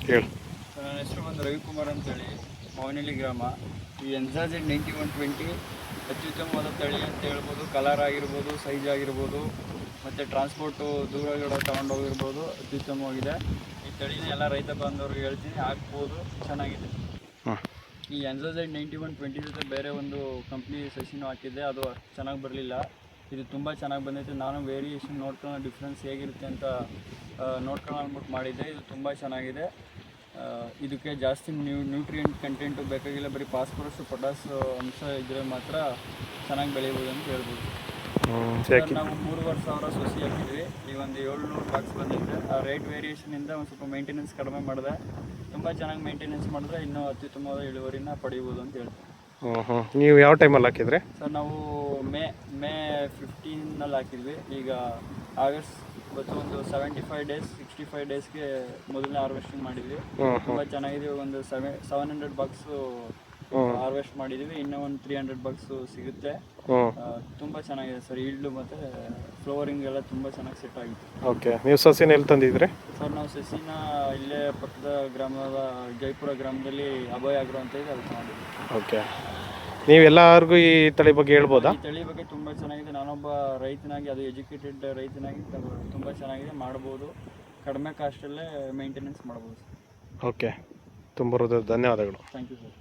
ಹೇಳಿ. ಸರ್ ನನ್ನ ಹೆಸರು ಬಂದು ರವಿಕುಮಾರ್ ಅಂತೇಳಿ, ಮಾವನಹಳ್ಳಿ ಗ್ರಾಮ. ಈ NZ 9120 ಅತ್ಯುತ್ತಮವಾದ ತಳಿ ಅಂತ ಹೇಳ್ಬೋದು. ಕಲರ್ ಆಗಿರ್ಬೋದು, ಸೈಜ್ ಆಗಿರ್ಬೋದು, ಮತ್ತು ಟ್ರಾನ್ಸ್ಪೋರ್ಟು ದೂರಗಡೆ ತೊಗೊಂಡೋಗಿರ್ಬೋದು, ಅತ್ಯುತ್ತಮವಾಗಿದೆ. ಈ ತಳಿನ ಎಲ್ಲ ರೈತ ಬಾಂಧವ್ರಿಗೆ ಹೇಳ್ತೀನಿ, ಹಾಕ್ಬೋದು, ಚೆನ್ನಾಗಿದೆ. ಈ NZ 9120 ಜೊತೆ ಬೇರೆ ಒಂದು ಕಂಪ್ನಿ ಸಸಿನೂ ಹಾಕಿದ್ದೆ, ಅದು ಚೆನ್ನಾಗಿ ಬರಲಿಲ್ಲ. ಇದು ತುಂಬ ಚೆನ್ನಾಗಿ ಬಂದೈತೆ. ನಾನು ವೇರಿಯೇಷನ್ ನೋಡ್ಕೊಂಡು ಡಿಫ್ರೆನ್ಸ್ ಹೇಗಿರುತ್ತೆ ಅಂತ ನೋಡ್ಕೊಂಡು ಅಂದ್ಬಿಟ್ಟು ಮಾಡಿದ್ದೆ. ಇದು ತುಂಬ ಚೆನ್ನಾಗಿದೆ. ಇದಕ್ಕೆ ಜಾಸ್ತಿ ನ್ಯೂಟ್ರಿಯೆಂಟ್ ಕಂಟೆಂಟು ಬೇಕಾಗಿಲ್ಲ, ಬರೀ ಫಾಸ್ಫರಸ್ ಪೊಟಾಸ್ ಅಂಶ ಇದ್ದರೆ ಮಾತ್ರ ಚೆನ್ನಾಗಿ ಬೆಳಿಬೋದು ಅಂತ ಹೇಳ್ಬೋದು. ನಾವು 3,500 ಸಸಿ ಹಾಕಿದ್ವಿ. ಈ ಒಂದು 700 ಬಾಕ್ಸ್ ಬಂದಿದೆ. ಆ ರೇಟ್ ವೇರಿಯೇಷನಿಂದ ಒಂದು ಸ್ವಲ್ಪ ಮೇಂಟೆನೆನ್ಸ್ ಕಡಿಮೆ ಮಾಡಿದೆ. ತುಂಬ ಚೆನ್ನಾಗಿ ಮೇಂಟೆನೆನ್ಸ್ ಮಾಡಿದ್ರೆ ಇನ್ನೂ ಅತ್ಯುತ್ತಮವಾದ ಇಳುವರಿನ ಪಡಿಬೋದು ಅಂತ ಹೇಳ್ತೀವಿ. ನೀವು ಯಾವ ಟೈಮಲ್ಲಿ ಹಾಕಿದ್ರಿ ಸರ್? ನಾವು ಮೇ 15ನಲ್ಲಿ ಹಾಕಿದ್ವಿ. ಈಗ ಆಗಸ್ಟ್ ಒಂದು 75 ಡೇಸ್ 65 ಡೇಸ್ಗೆ ಮೊದಲನೇ ಹಾರ್ವೆಸ್ಟಿಂಗ್ ಮಾಡಿದ್ವಿ. ತುಂಬ ಚೆನ್ನಾಗಿದೆ. ಒಂದು 700 ಬಾಕ್ಸು ಹಾರ್ವೆಸ್ಟ್ ಮಾಡಿದ್ವಿ. ಇನ್ನೂ ಒಂದು 300 ಬಾಕ್ಸು ಸಿಗುತ್ತೆ. ತುಂಬ ಚೆನ್ನಾಗಿದೆ ಸರ್. ಈಲ್ಡು ಮತ್ತು ಫ್ಲವರಿಂಗ್ ಎಲ್ಲ ತುಂಬ ಚೆನ್ನಾಗಿ ಸೆಟ್ ಆಗಿತ್ತು. ಓಕೆ, ನೀವು ಸಸಿನ ಎಲ್ಲಿ ತಂದಿದ್ರಿ ಸರ್? ನಾವು ಸಸಿನ ಇಲ್ಲೇ ಪಕ್ಕದ ಗ್ರಾಮದ ಜೈಪುರ ಗ್ರಾಮದಲ್ಲಿ ಅಭಯ ಆಗ್ರೋ ಅಂತ ಇದೆ, ಅಲ್ಲಿ ತಗೊಂಡಿದ್ವಿ. ಓಕೆ, ನೀವು ಎಲ್ಲರಿಗೂ ಈ ತಳಿ ಬಗ್ಗೆ ಹೇಳ್ಬೋದಾ? ಈ ತಳಿ ಬಗ್ಗೆ ತುಂಬ ಚೆನ್ನಾಗಿದೆ. ನಾನೊಬ್ಬ ರೈತನಾಗಿ, ಅದು ಎಜುಕೇಟೆಡ್ ರೈತನಾಗಿ ತುಂಬ ಚೆನ್ನಾಗಿದೆ, ಮಾಡ್ಬೋದು. ಕಡಿಮೆ ಕಾಸ್ಟಲ್ಲೇ ಮೇಂಟೆನೆನ್ಸ್ ಮಾಡ್ಬೋದು. ಓಕೆ, ತುಂಬ ಧನ್ಯವಾದಗಳು. Thank you sir.